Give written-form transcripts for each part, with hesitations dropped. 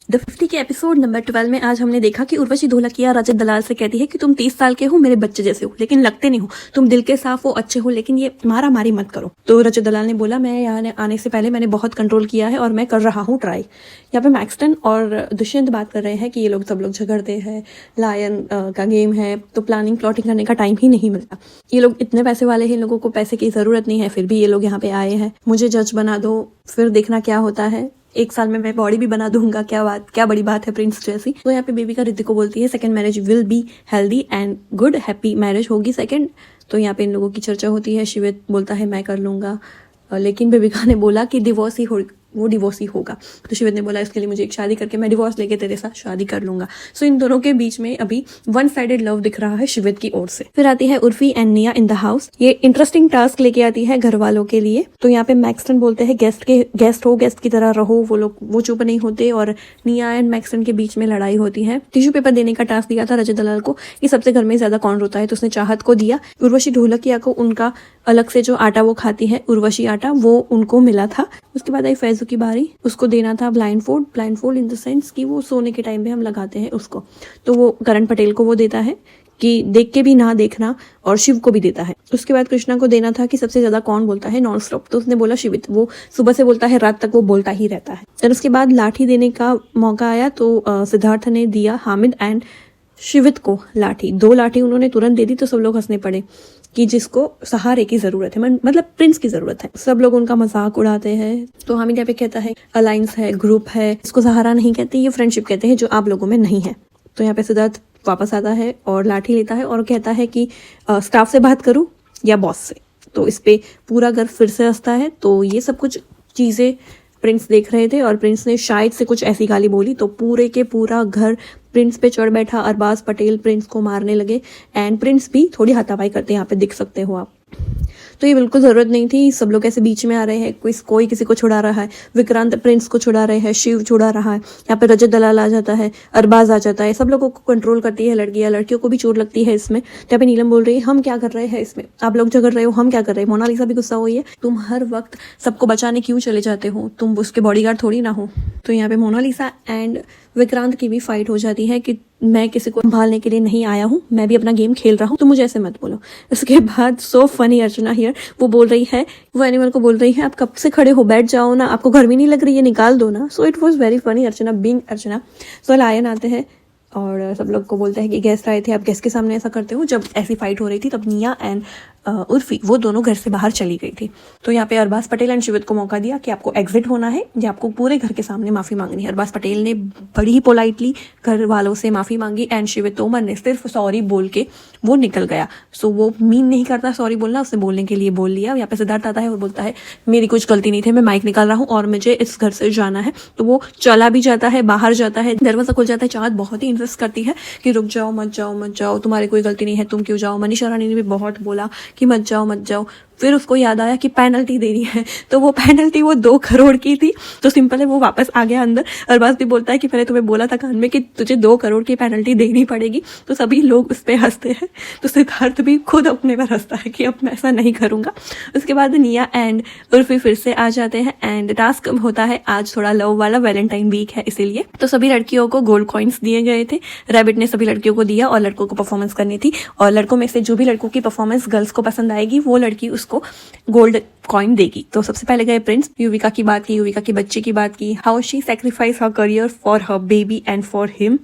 The 50 के episode number 12 में आज हमने देखा कि उर्वशी ढोलकिया रजत दलाल से कहती है कि तुम 30 साल के हो, मेरे बच्चे जैसे हो, लेकिन लगते नहीं हो, तुम दिल के साफ हो, अच्छे हो, लेकिन ये मारा मारी मत करो। तो रजत दलाल ने बोला, मैं यहाँ आने से पहले मैंने बहुत कंट्रोल किया है और मैं कर रहा हूँ ट्राई। यहाँ पे मैक्सटन और दुष्यंत बात कर रहे हैं कि ये लोग सब लोग झगड़ते हैं, लायन का गेम है, तो प्लानिंग प्लॉटिंग करने का टाइम ही नहीं मिलता। ये लोग इतने पैसे वाले हैं, लोगों को पैसे की जरूरत नहीं है, फिर भी ये लोग यहाँ पे आए हैं, मुझे जज बना दो, फिर देखना क्या होता है, 1 साल में मैं बॉडी भी बना दूंगा, क्या बड़ी बात है प्रिंस जैसी। तो यहाँ पे बेबी का ऋतिक को बोलती है second marriage will be healthy and good, happy marriage होगी सेकंड। तो यहाँ पे इन लोगों की चर्चा होती है। शिवित बोलता है मैं कर लूंगा, लेकिन बेबिका ने बोला कि डिवोर्स ही होगा। तो शिवित ने बोला इसके लिए मुझे एक शादी करके मैं डिवोर्स लेके तेरे साथ शादी कर लूंगा। सो इन दोनों के बीच में अभी वन साइडेड लव दिख रहा है शिवित की ओर से। फिर आती है उर्फी एंड निया इन द हाउस। ये इंटरेस्टिंग टास्क लेके आती है घर वालों के लिए। तो यहाँ पे मैक्सटन बोलते हैं गेस्ट की तरह रहो, वो चुप नहीं होते और निया एंड मैक्सटन के बीच में लड़ाई होती है। टिश्यू पेपर देने का टास्क दिया था रजत दलाल को कि सबसे घर में ज्यादा कौन रोता है, तो उसने चाहत को दिया। उर्वशी ढोलकिया को उनका अलग से जो आटा वो खाती है उर्वशी आटा, वो उनको मिला था। उसके बाद आई फैजू की बारी, उसको देना था blind fold in the sense कि वो सोने के टाइम पे हम लगाते हैं उसको। तो वो करण पटेल को वो देता है कि देख के भी ना देखना, और शिव को भी देता है। उसके बाद कृष्णा को देना था कि सबसे ज्यादा कौन बोलता है नॉन स्टॉप, तो उसने बोला शिवित। वो सुबह से बोलता है रात तक वो बोलता ही रहता है। फिर उसके बाद लाठी देने का मौका आया, तो सिद्धार्थ ने दिया हामिद एंड शिवित को लाठी। 2 लाठी उन्होंने तुरंत दे दी, तो सब लोग हंसने पड़े कि जिसको सहारे की जरूरत है, मतलब प्रिंस की जरूरत है। सब लोग उनका मजाक उड़ाते हैं। तो हामिद यहाँ पे कहता है अलायंस है, ग्रुप है, इसको सहारा नहीं कहते, ये फ्रेंडशिप कहते हैं जो आप लोगों में नहीं है। तो यहाँ पे सिद्धार्थ वापस आता है और लाठी लेता है और कहता है कि स्टाफ से बात करूं या बॉस से। तो इस पे पूरा घर फिर से हंसता है। तो ये सब कुछ चीजें प्रिंस देख रहे थे और प्रिंस ने शायद से कुछ ऐसी गाली बोली, तो पूरे के पूरा घर प्रिंस पे चढ़ बैठा। अरबाज पटेल प्रिंस को मारने लगे एंड प्रिंस भी थोड़ी हाथापाई करते, यहाँ पे दिख सकते हो आप। तो ये बिल्कुल जरूरत नहीं थी, सब लोग ऐसे बीच में आ रहे हैं, कोई किसी को छुड़ा रहा है, विक्रांत प्रिंस को छुड़ा रहे हैं, शिव छुड़ा रहा है, यहाँ पे रजत दलाल आ जाता है, अरबाज आ जाता है, सब लोगों को कंट्रोल करती है लड़कियां। लड़कियों को भी चोट लगती है इसमें। यहाँ पे नीलम बोल रही है हम क्या कर रहे हैं इसमें, आप लोग झगड़ रहे हो, हम क्या कर रहे हैं। मोनालिसा भी गुस्सा हुई है, तुम हर वक्त सबको बचाने क्यों चले जाते हो, तुम उसके बॉडीगार्ड थोड़ी ना हो। तो यहाँ पे मोनालिसा एंड विक्रांत की भी फाइट हो जाती है कि मैं किसी को संभालने के लिए नहीं आया हूँ, मैं भी अपना गेम खेल रहा हूँ, तो मुझे ऐसे मत बोलो। इसके बाद सो फनी अर्चना हियर, वो बोल रही है, वो एनिमल को बोल रही है आप कब से खड़े हो, बैठ जाओ ना, आपको गर्मी नहीं लग रही है, निकाल दो ना। So it was very funny Archana being Archana. So lion आते हैं और सब लोग को बोलते हैं कि गेस्ट आए थे, आप गेस्ट के सामने ऐसा करते हो। जब ऐसी फाइट हो रही थी तब निया एंड उर्फी वो दोनों घर से बाहर चली गई थी। तो यहाँ पे अरबाज पटेल एंड शिवित को मौका दिया कि आपको एग्जिट होना है या आपको पूरे घर के सामने माफी मांगनी है। अरबाज पटेल ने बड़ी ही पोलाइटली घर वालों से माफी मांगी एंड शिवित तोमर ने सिर्फ सॉरी बोल के वो निकल गया। सो वो मीन नहीं करता सॉरी बोलना, उसने बोलने के लिए बोल लिया। यहाँ पे सिद्धार्थ आता है और बोलता है मेरी कुछ गलती नहीं थी, मैं माइक निकाल रहा हूँ और मुझे इस घर से जाना है। तो वो चला भी जाता है, बाहर जाता है, दरवाजा खुल जाता है। चाहत बहुत ही इंसिस्ट करती है कि रुक जाओ, मत जाओ, तुम्हारी कोई गलती नहीं है, तुम क्यों जाओ। मनीषा रानी ने भी बहुत बोला कि मत जाओ। फिर उसको याद आया कि पेनल्टी देनी है, तो वो पेनल्टी वो 2 करोड़ की थी। तो सिंपल है, वो वापस आ गया अंदर। अरबाज भी बोलता है कि मैंने तुम्हें बोला था कान में कि तुझे 2 करोड़ की पेनल्टी देनी पड़ेगी। तो सभी लोग उस पर हंसते हैं। तो सिद्धार्थ भी खुद अपने पर हंसता है कि अब मैं ऐसा नहीं करूंगा। उसके बाद निया एंड उर्फी फिर से आ जाते हैं एंड टास्क होता है आज थोड़ा लव वाला, वैलेंटाइन वीक है इसीलिए। तो सभी लड़कियों को गोल्ड कॉइन्स दिए गए थे, रैबिट ने सभी लड़कियों को दिया और लड़कों को परफॉर्मेंस करनी थी। और लड़कों में से जो भी लड़कों की परफॉर्मेंस गर्ल्स को पसंद आएगी वो लड़की उसको गोल्ड कॉइन देगी। तो सबसे पहले गए प्रिंस, युविका की बात की, युविका के बच्चे की बात की, how she sacrifice her career for her baby and for him.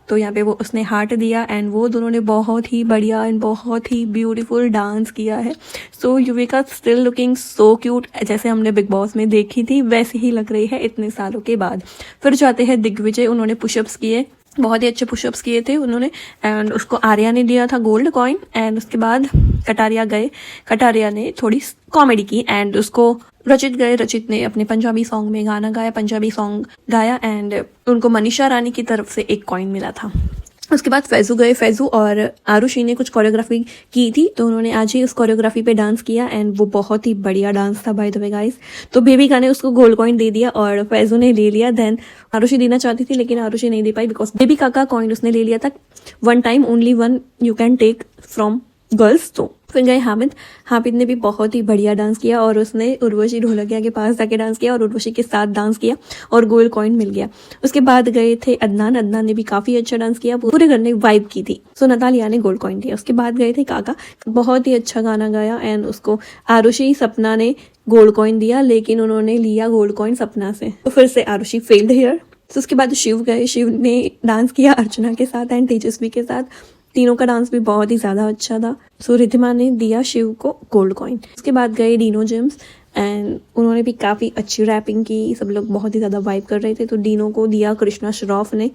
तो यहाँ पे वो उसने हार्ट दिया एंड वो दोनों ने बहुत ही बढ़िया एंड बहुत ही ब्यूटीफुल डांस किया है। So Yuvika still looking so cute, जैसे हमने बिग बॉस में देखी थी वैसे ही लग रही है इतने सालों के बाद। फिर जाते हैं दिग्विजय, उन्होंने पुशअप्स किए, बहुत ही अच्छे पुशअप्स किए थे उन्होंने एंड उसको आर्या ने दिया था गोल्ड कॉइन। एंड उसके बाद कटारिया गए, कटारिया ने थोड़ी कॉमेडी की एंड उसको रचित गए, रचित ने अपने पंजाबी सॉन्ग में गाना गाया, पंजाबी सॉन्ग गाया एंड उनको मनीषा रानी की तरफ से 1 कॉइन मिला था। उसके बाद फैजू गए, फैजू और आरुषि ने कुछ कोरियोग्राफी की थी, तो उन्होंने आज ही उस कोरियोग्राफी पे डांस किया एंड वो बहुत ही बढ़िया डांस था बाय द वे गाइस। तो बेबिका ने उसको गोल्ड कॉइन दे दिया और फैजू ने ले लिया। देन आरुषि देना चाहती थी लेकिन आरुषि नहीं दे पाई बिकॉज बेबिका का कॉइन उसने ले लिया था। 1 time only 1 you can take from girls. तो फिर गए हामिद ने भी बहुत ही बढ़िया डांस किया और उसने उर्वशी ढोलकिया के पास जाके डांस किया और उर्वशी के साथ डांस किया और गोल्ड कॉइन मिल गया। उसके बाद गए थे अदनान ने भी काफी अच्छा डांस किया, पूरे घर ने वाइब की थी, सो नतालिया ने गोल्ड कॉइन दिया। उसके बाद गए थे काका, बहुत ही अच्छा गाना गाया एंड उसको आरुषि सपना ने गोल्ड कॉइन दिया, लेकिन उन्होंने लिया गोल्ड कॉइन सपना से, तो फिर से आरुषि फेल्ड हियर। तो उसके बाद शिव गए, शिव ने डांस किया अर्चना के साथ एंड तेजस्वी के साथ, तीनों का डांस भी बहुत ही ज्यादा अच्छा था। सो रिद्धिमा ने दिया शिव को गोल्ड कॉइन। उसके बाद गए डीनो जेम्स एंड उन्होंने भी काफी अच्छी रैपिंग की, सब लोग बहुत ही ज्यादा वाइब कर रहे थे, तो डीनो को दिया कृष्णा श्रॉफ ने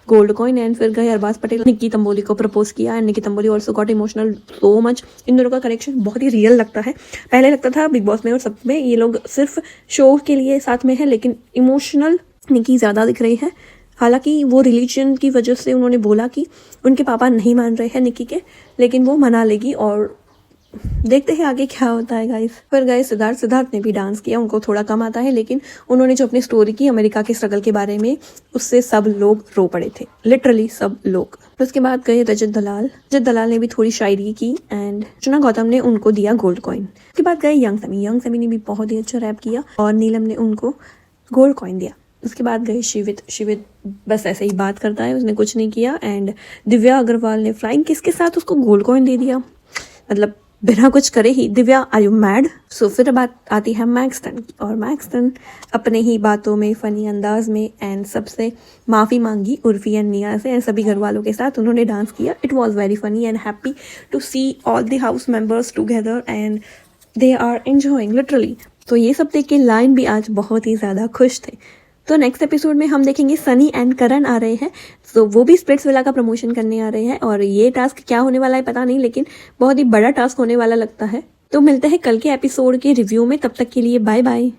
गोल्ड कॉइन एंड फिर गए अरबाज पटेल, निक्की तंबोली को प्रपोज किया and Nikki Tamboli also got emotional so much. इन दोनों का कनेक्शन बहुत ही रियल लगता है। पहले लगता था बिग बॉस में और सब में ये लोग सिर्फ शो के लिए साथ में है, लेकिन इमोशनल निक्की ज्यादा दिख रही है। हालांकि वो रिलीजन की वजह से उन्होंने बोला कि उनके पापा नहीं मान रहे हैं निक्की के, लेकिन वो मना लेगी और देखते हैं आगे क्या होता है गाइस। फिर गए सिद्धार्थ ने भी डांस किया, उनको थोड़ा कम आता है, लेकिन उन्होंने जो अपनी स्टोरी की अमेरिका के स्ट्रगल के बारे में, उससे सब लोग रो पड़े थे, लिटरली सब लोग। उसके बाद गए रजत दलाल ने भी थोड़ी शायरी की एंड अर्चना गौतम ने उनको दिया गोल्ड कॉइन। उसके बाद गए यंग समी ने भी बहुत ही अच्छा रैप किया और नीलम ने उनको गोल्ड कॉइन दिया। उसके बाद गए शिवित बस ऐसे ही बात करता है, उसने कुछ नहीं किया एंड दिव्या अग्रवाल ने फ्लाइंग किस के साथ उसको गोल्ड कॉइन दे दिया, मतलब बिना कुछ करे ही। Divya are you mad. So फिर बात आती है मैक्सटन की, और मैक्सटन अपने ही बातों में फनी अंदाज में एंड सबसे माफ़ी मांगी उर्फी एंड निया से एंड सभी घर वालों के साथ उन्होंने डांस किया। It was very funny and happy to see all the house members together and they are enjoying literally. तो ये सब देख के लाइन भी आज बहुत ही ज़्यादा खुश थे। तो नेक्स्ट एपिसोड में हम देखेंगे सनी एंड करण आ रहे हैं, तो वो भी स्प्लिट्स विला का प्रमोशन करने आ रहे हैं और ये टास्क क्या होने वाला है पता नहीं, लेकिन बहुत ही बड़ा टास्क होने वाला लगता है। तो मिलते हैं कल के एपिसोड के रिव्यू में, तब तक के लिए बाय बाय।